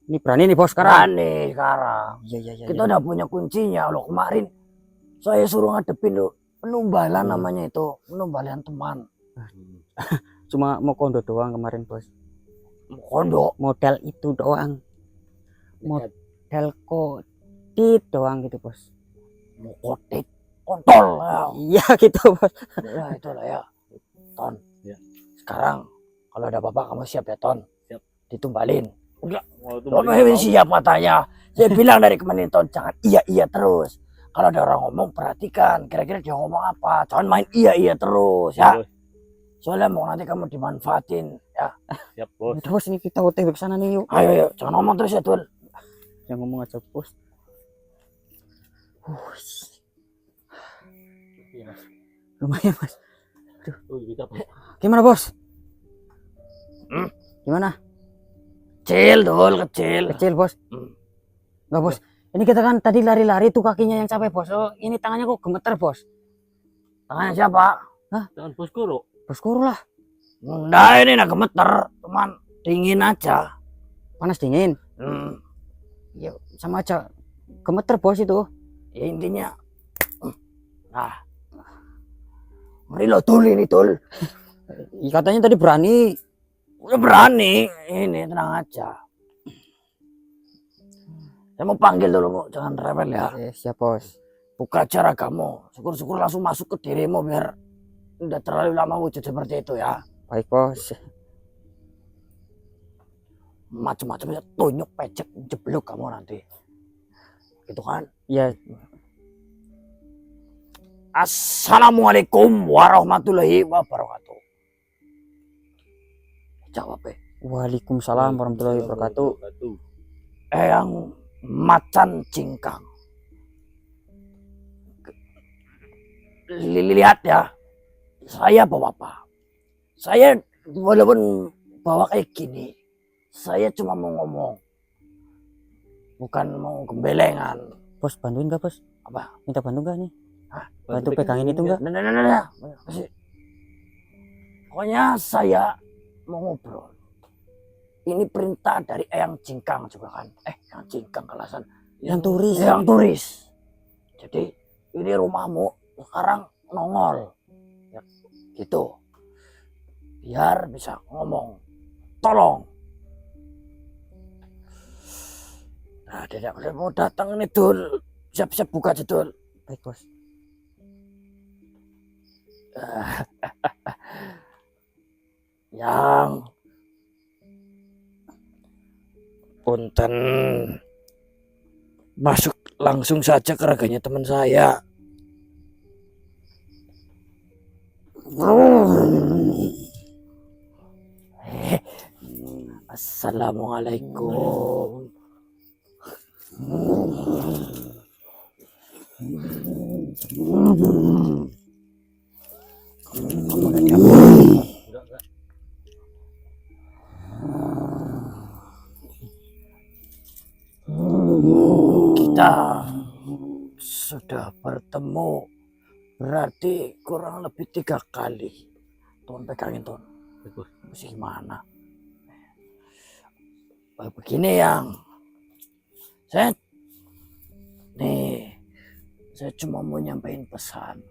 S1: Ini berani nih bos sekarang.
S2: nih sekarang.
S1: Iya.
S2: Kita udah punya kuncinya loh. Kemarin saya suruh ngadepin loh. Penumbalan namanya itu. Penumbalan teman.
S1: Cuma mau kondo doang kemarin bos.
S2: Kondo.
S1: Modal itu doang. Modal kodit doang gitu bos.
S2: Mau kotik. Kontol. Ya.
S1: Iya gitu bos.
S2: Ya itulah ya. Ton.
S4: Ya.
S2: Sekarang kalau ada apa-apa kamu siap ya Ton.
S4: Siap.
S2: Ditumbalin.
S4: Mau itu
S2: Ton siap katanya. Saya bilang dari kemarin Ton jangan iya terus. Kalau ada orang ngomong perhatikan. Kira-kira dia ngomong apa. Jangan main iya terus ya. Soalnya mau nanti kamu dimanfaatin ya.
S4: Siap bos.
S1: Udah bos, ini kita OTW ke sana nih yuk.
S2: Ayo jangan ngomong terus ya Ton.
S1: Yang ngomong aja bos.
S4: Iya, Mas.
S1: Lumayan mas.
S4: Bisa, Bos.
S1: Gimana bos?
S2: Hmm?
S1: Gimana?
S2: Kecil Dul, kecil.
S1: Kecil bos?
S2: Hmm.
S1: Enggak bos. Ini kita kan tadi lari-lari tuh kakinya yang capek bos. Oh ini tangannya kok gemeter bos.
S2: Tangannya siapa?
S4: Jangan bos Guru.
S1: Bos Guru lah.
S2: Nah ini nak gemeter. Cuman dingin aja.
S1: Panas dingin. Ya sama aja. Gemeter bos itu.
S2: Ya intinya. Nah. Mari lo Dul ini Dul.
S1: Katanya tadi berani.
S2: Udah berani. Ini tenang aja. Saya mau panggil dulu, mau jangan rewel ya.
S1: Siap bos.
S2: Buka cara kamu. Syukur-syukur langsung masuk ke dirimu biar udah terlalu lama wujud seperti itu ya.
S1: Baik bos.
S2: Macam-macam ya tunjuk pecek jeblok kamu nanti. Gitu kan?
S1: Ya.
S2: Assalamualaikum warahmatullahi wabarakatuh. Jawab ya.
S1: Waalaikumsalam warahmatullahi wabarakatuh.
S2: Eyang Macan Jingkang. Lihat ya. Saya bawa apa? Saya walaupun bawa kayak gini. Saya cuma mau ngomong. Bukan mau gembelengan.
S1: Bos bantuin gak bos?
S2: Apa?
S1: Minta bantu gak nih?
S2: Hah?
S1: Bantu pegangin itu enggak?
S2: Nah. Pokoknya saya mau ngobrol. Ini perintah dari Eyang Jingkang juga kan. Eyang Jingkang kelasan.
S1: Yang turis.
S2: Eyang turis. Jadi ini rumahmu sekarang nongol. Ya, gitu. Biar bisa ngomong. Tolong. Nah, dia mau datang nih Dul. Siap-siap buka aja Dul.
S1: Baik bos.
S2: Yang punten masuk langsung saja ke raganya teman saya. Assalamualaikum. sudah bertemu berarti kurang lebih 3 kali. Tuan pegangin Tuan. Mesti gimana? Begini yang saya cuma mau nyampein pesan.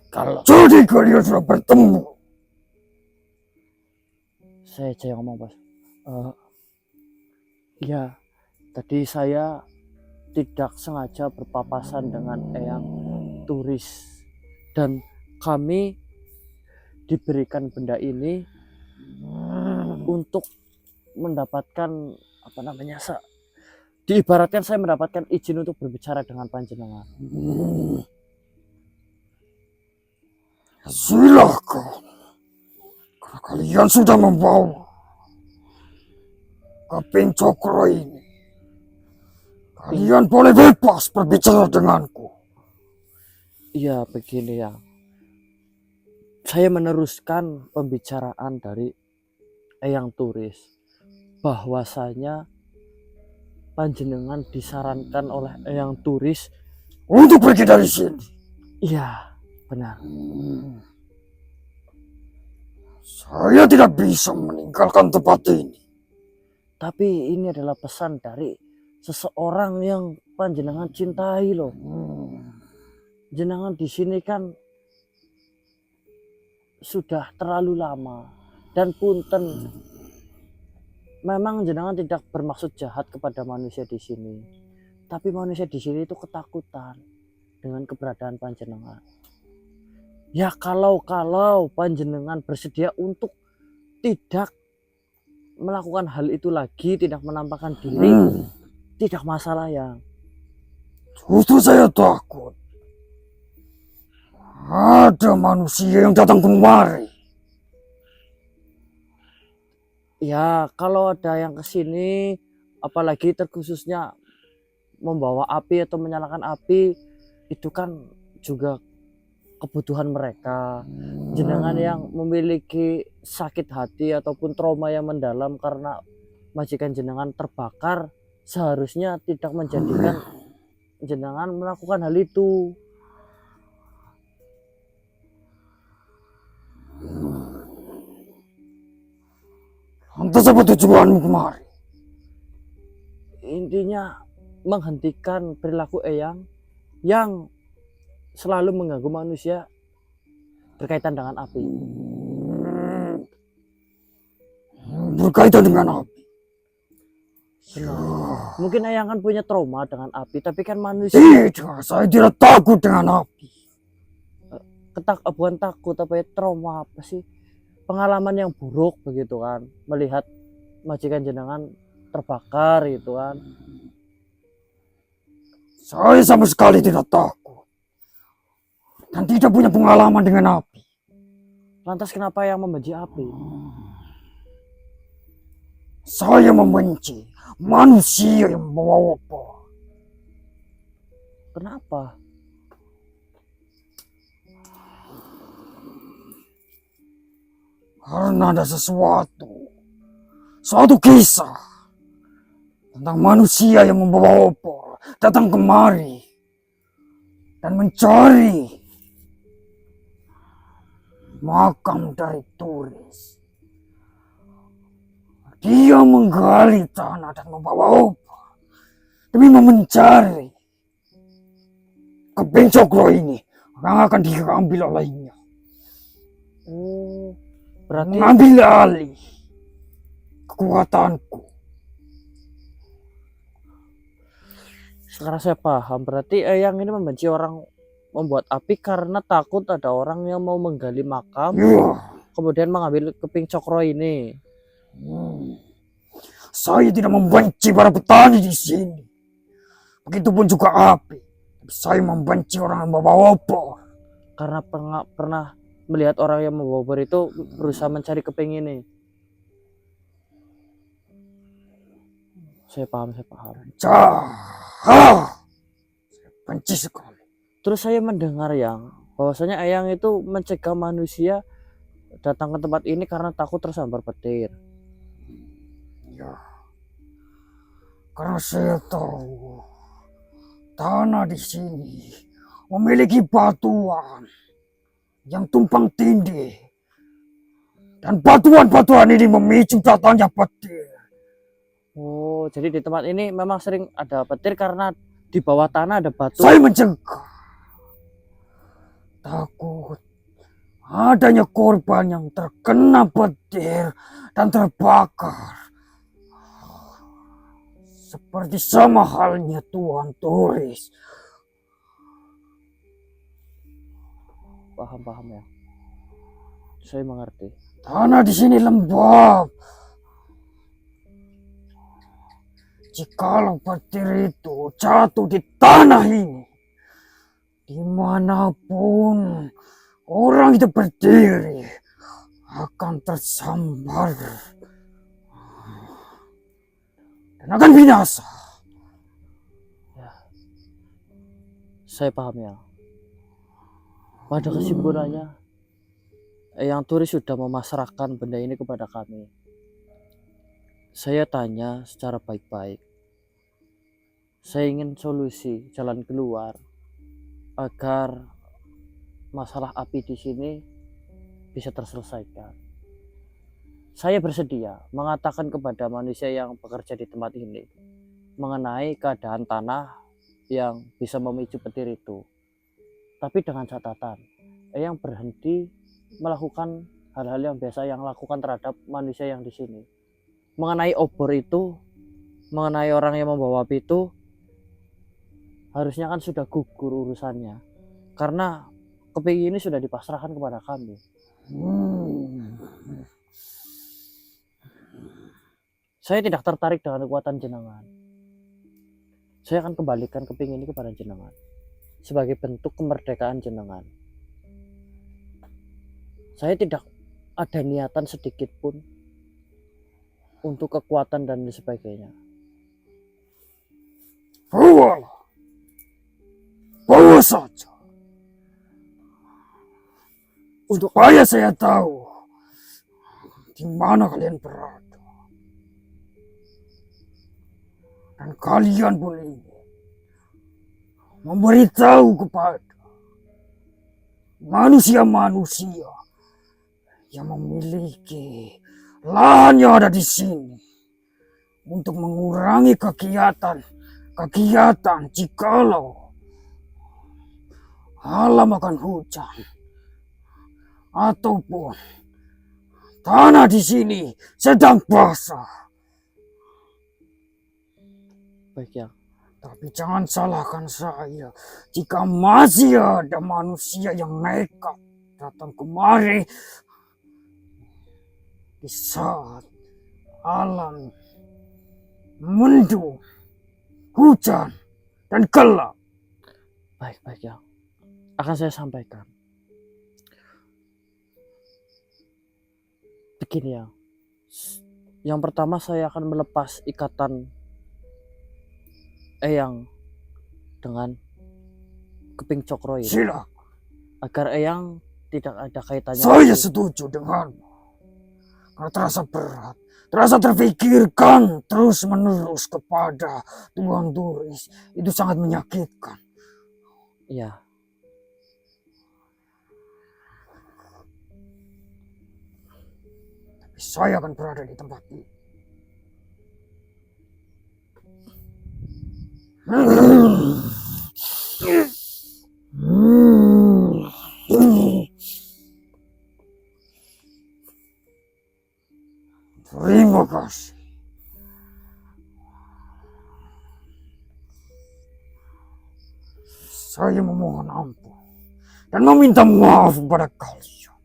S2: Kalau jadi kalian sudah bertemu,
S3: Saya aja yang ngomong, Bos. Ya, tadi saya tidak sengaja berpapasan dengan eyang turis dan kami diberikan benda ini untuk mendapatkan apa namanya, diibaratkan saya mendapatkan izin untuk berbicara dengan panjenengan.
S2: silakan. Karena kalian sudah membawa keping cokro ini, kalian boleh bebas berbicara denganku.
S3: Iya, begini ya. Saya meneruskan pembicaraan dari eyang turis bahwasanya panjenengan disarankan oleh eyang turis
S2: Untuk pergi dari sini.
S3: iya benar.
S2: Saya tidak bisa meninggalkan tempat ini.
S3: Tapi ini adalah pesan dari seseorang yang panjenengan cintai loh. Jenengan di sini kan sudah terlalu lama dan punten. Memang jenengan tidak bermaksud jahat kepada manusia di sini. Tapi manusia di sini itu ketakutan dengan keberadaan panjenengan. Ya kalau panjenengan bersedia untuk tidak melakukan hal itu lagi, tidak menampakkan diri, tidak masalah ya.
S2: Justru saya takut ada manusia yang datang kemari.
S3: Ya kalau ada yang kesini, apalagi terkhususnya membawa api atau menyalakan api, itu kan juga kebutuhan mereka. Jenengan yang memiliki sakit hati ataupun trauma yang mendalam karena majikan jenengan terbakar, seharusnya tidak menjadikan jenengan melakukan hal itu.
S2: Lantas apa tujuanmu kemari?
S3: Intinya menghentikan perilaku eyang yang selalu mengganggu manusia berkaitan dengan api.
S2: Berkaitan dengan api.
S3: Benar. Mungkin eyang kan punya trauma dengan api, tapi kan manusia
S2: Tidak, saya tidak takut dengan api.
S3: bukan takut, apa ya, trauma apa sih? Pengalaman yang buruk begitu kan, melihat majikan jenengan terbakar gitu kan.
S2: Saya sama sekali tidak takut. Dan tidak punya pengalaman dengan api.
S3: Lantas kenapa yang membenci api?
S2: Saya membenci manusia yang membawa obor.
S3: Kenapa?
S2: Karena ada suatu kisah tentang manusia yang membawa obor datang kemari dan mencari makam dari turis. Dia menggali tanah dan membawa obor demi mencari keping cokro ini yang akan diambil olehnya.
S3: Oh, berarti
S2: Mengambil alih kekuatanku.
S3: sekarang saya paham. Berarti eyang ini membenci orang membuat api karena takut ada orang yang mau menggali makam,
S2: Ya,
S3: kemudian mengambil keping cokro ini.
S2: saya tidak membenci para petani di sini. Begitupun juga api. Saya membenci orang yang membawa obor.
S3: Karena pernah melihat orang yang membawa obor itu berusaha mencari keping ini. Saya paham.
S2: Jahat. Saya benci sekali.
S3: Terus saya mendengar yang bahwasanya eyang itu mencegah manusia datang ke tempat ini karena takut tersambar petir.
S2: Ya. Karena saya tahu tanah di sini memiliki batuan yang tumpang tindih. Dan batuan-batuan ini memicu datangnya petir.
S3: Oh, jadi di tempat ini memang sering ada petir karena di bawah tanah ada batu.
S2: Saya mencegah. Takut adanya korban yang terkena petir dan terbakar. Seperti sama halnya Tuan Turis.
S3: Paham ya. Saya mengerti.
S2: Tanah di sini lembab. Jikalau petir itu jatuh di tanah ini, dimanapun orang itu berdiri akan tersambar dan akan binasa.
S3: Saya paham ya. Pada kesimpulannya, Eyang Turis sudah memasrahkan benda ini kepada kami. Saya tanya secara baik-baik. Saya ingin solusi, jalan keluar, agar masalah api di sini bisa terselesaikan. Saya bersedia mengatakan kepada manusia yang bekerja di tempat ini mengenai keadaan tanah yang bisa memicu petir itu. Tapi dengan catatan, Eyang berhenti melakukan hal-hal yang biasa yang lakukan terhadap manusia yang di sini. Mengenai obor itu, mengenai orang yang membawa api itu, harusnya kan sudah gugur urusannya. Karena keping ini sudah dipasrahkan kepada kami. Saya tidak tertarik dengan kekuatan jenengan. Saya akan kembalikan keping ini kepada jenengan sebagai bentuk kemerdekaan jenengan. Saya tidak ada niatan sedikit pun untuk kekuatan dan sebagainya.
S2: Bawa saja.
S3: Untuk
S2: Supaya saya tahu di mana kalian berada. Dan kalian pun ini memberitahu kepada manusia-manusia yang memiliki lahan yang ada di sini untuk mengurangi kegiatan jikalau alam akan hujan ataupun tanah di sini sedang basah.
S3: baik ya.
S2: Tapi jangan salahkan saya jika masih ada manusia yang nekat datang kemari di saat alam mendung, hujan, dan gelap.
S3: Baik ya. Akan saya sampaikan. Begini ya. Yang pertama saya akan melepas ikatan Eyang dengan keping cokro ini.
S2: Silakan.
S3: Agar Eyang tidak ada kaitannya.
S2: Saya setuju denganmu. Karena terasa berat, terasa terfikirkan terus-menerus kepada Tuan Turis. Itu sangat menyakitkan.
S3: Iya.
S2: Tapi saya akan berada di tempat ini. Terima kasih. Saya memohon ampun dan meminta maaf kepada kalian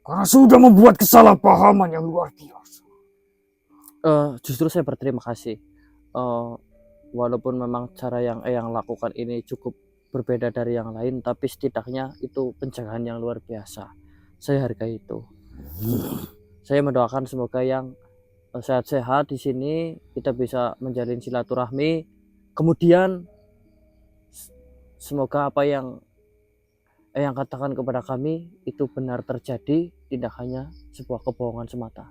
S2: karena sudah membuat kesalahpahaman yang luar biasa.
S3: Justru saya berterima kasih. Walaupun memang cara yang Eyang lakukan ini cukup berbeda dari yang lain, tapi setidaknya itu pencegahan yang luar biasa. Saya hargai itu. Saya mendoakan semoga yang sehat-sehat di sini, kita bisa menjalin silaturahmi. Kemudian semoga apa yang Eyang katakan kepada kami itu benar terjadi, tidak hanya sebuah kebohongan semata.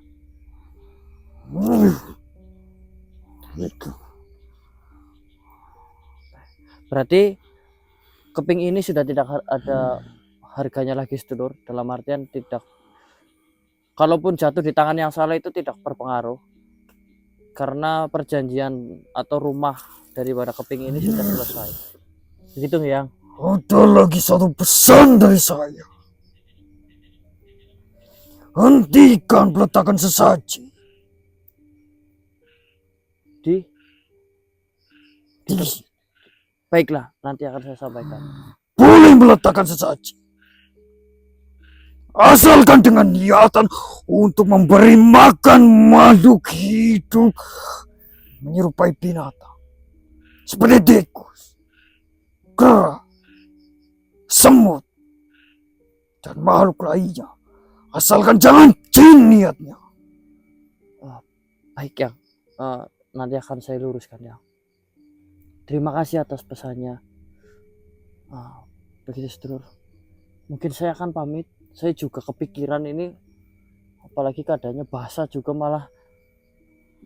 S3: Berarti keping ini sudah tidak ada harganya lagi sedulur, dalam artian tidak, kalaupun jatuh di tangan yang salah itu tidak berpengaruh karena perjanjian atau rumah daripada keping ini sudah selesai. Begitu yang
S2: Ada lagi satu pesan dari saya. Hentikan peletakan sesaji
S3: di
S2: di
S3: baiklah, nanti akan saya sampaikan.
S2: boleh meletakkan sesaji asalkan dengan niatan untuk memberi makan makhluk hidup menyerupai binatang seperti tikus, kera, semut, dan makhluk lainnya, asalkan jangan jin niatnya.
S3: Baik yang nanti akan saya luruskan ya. Terima kasih atas pesannya. Begitu sedulur. Mungkin saya akan pamit. Saya juga kepikiran ini, apalagi keadaannya basah juga malah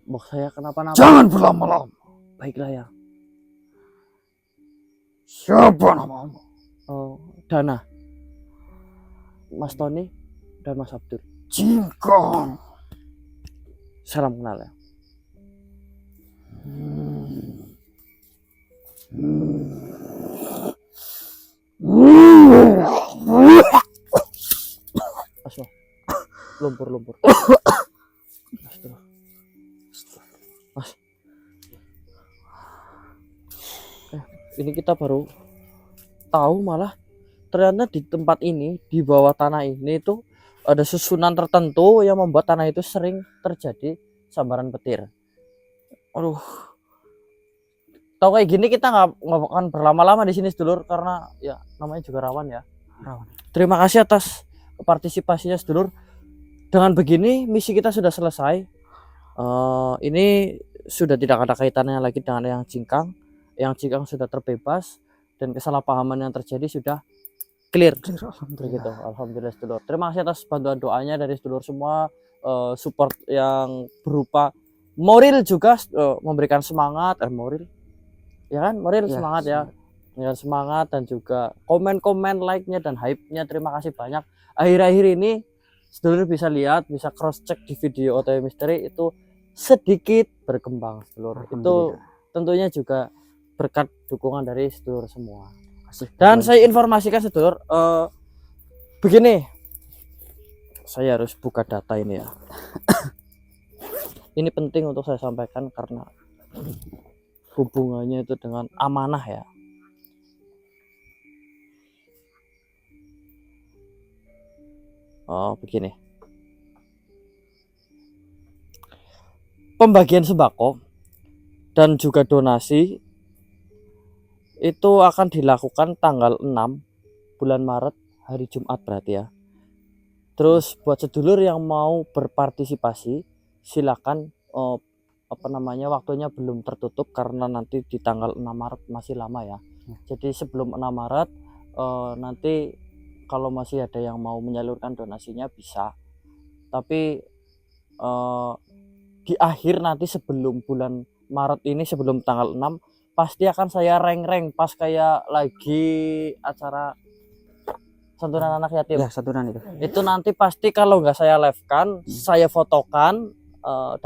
S3: bok saya kenapa-napa.
S2: Jangan berlama-lama.
S3: Baiklah ya.
S2: Siapa namamu?
S3: Dana, Mas Tony, dan Mas Abdul.
S2: Jingkong.
S3: Salam kenal ya. Mas, lumpur. Mas. Ini kita baru tahu malah ternyata di tempat ini, di bawah tanah ini itu ada susunan tertentu yang membuat tanah itu sering terjadi sambaran petir. Aduh, tahu kayak gini kita nggak akan berlama-lama di sini sedulur, karena ya namanya juga rawan ya. Rawan. Terima kasih atas partisipasinya sedulur. Dengan begini misi kita sudah selesai. Ini sudah tidak ada kaitannya lagi dengan yang Jingkang. Yang Jingkang sudah terbebas dan kesalahpahaman yang terjadi sudah clear. Begitu. Alhamdulillah sedulur. Terima kasih atas bantuan doanya dari sedulur semua, support yang berupa moral juga, memberikan semangat, moral. Ya kan, moral
S1: Ya,
S3: semangat ya. Ya, semangat dan juga komen-komen, like-nya dan hype-nya. Terima kasih banyak. Akhir-akhir ini sedulur bisa lihat, bisa cross check di video OTW Misteri itu sedikit berkembang sedulur. Itu tentunya juga berkat dukungan dari sedulur semua. Dan saya informasikan sedulur, begini, saya harus buka data ini ya. Ini penting untuk saya sampaikan karena hubungannya itu dengan amanah ya. Begini. Pembagian sembako dan juga donasi itu akan dilakukan tanggal 6 bulan Maret, hari Jumat berarti ya. Terus buat sedulur yang mau berpartisipasi silakan, waktunya belum tertutup karena nanti di tanggal 6 Maret masih lama ya. Jadi sebelum 6 Maret nanti kalau masih ada yang mau menyalurkan donasinya bisa. Tapi di akhir nanti sebelum bulan Maret ini, sebelum tanggal 6 pasti akan saya rank pas kayak lagi acara santunan anak yatim.
S1: Ya, santunan itu.
S3: Itu nanti pasti kalau nggak saya live kan, saya fotokan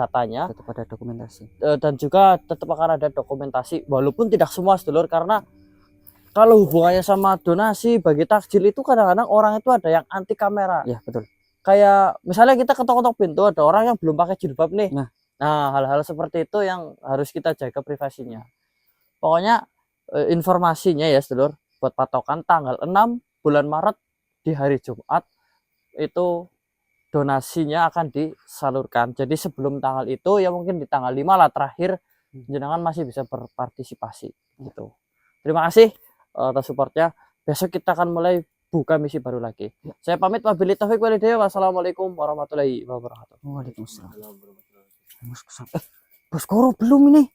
S3: datanya,
S1: Tetap ada dokumentasi.
S3: dan juga tetap akan ada dokumentasi walaupun tidak semua sedulur, karena kalau hubungannya sama donasi bagi takjil itu kadang-kadang orang itu ada yang anti kamera.
S1: Ya, betul.
S3: Kayak misalnya kita ketok-ketok pintu, ada orang yang belum pakai jilbab nih.
S1: Nah,
S3: hal-hal seperti itu yang harus kita jaga privasinya. Pokoknya informasinya ya sedulur, buat patokan tanggal 6 bulan Maret di hari Jumat itu donasinya akan disalurkan. Jadi sebelum tanggal itu ya mungkin di tanggal 5 lah terakhir jenengan masih bisa berpartisipasi gitu. Terima kasih atas supportnya. Besok kita akan mulai buka misi baru lagi. Saya pamit, wabillahi taufiq wal hidayah. Wassalamualaikum warahmatullahi wabarakatuh.
S1: Waalaikumsalam. Bos Koro belum ini.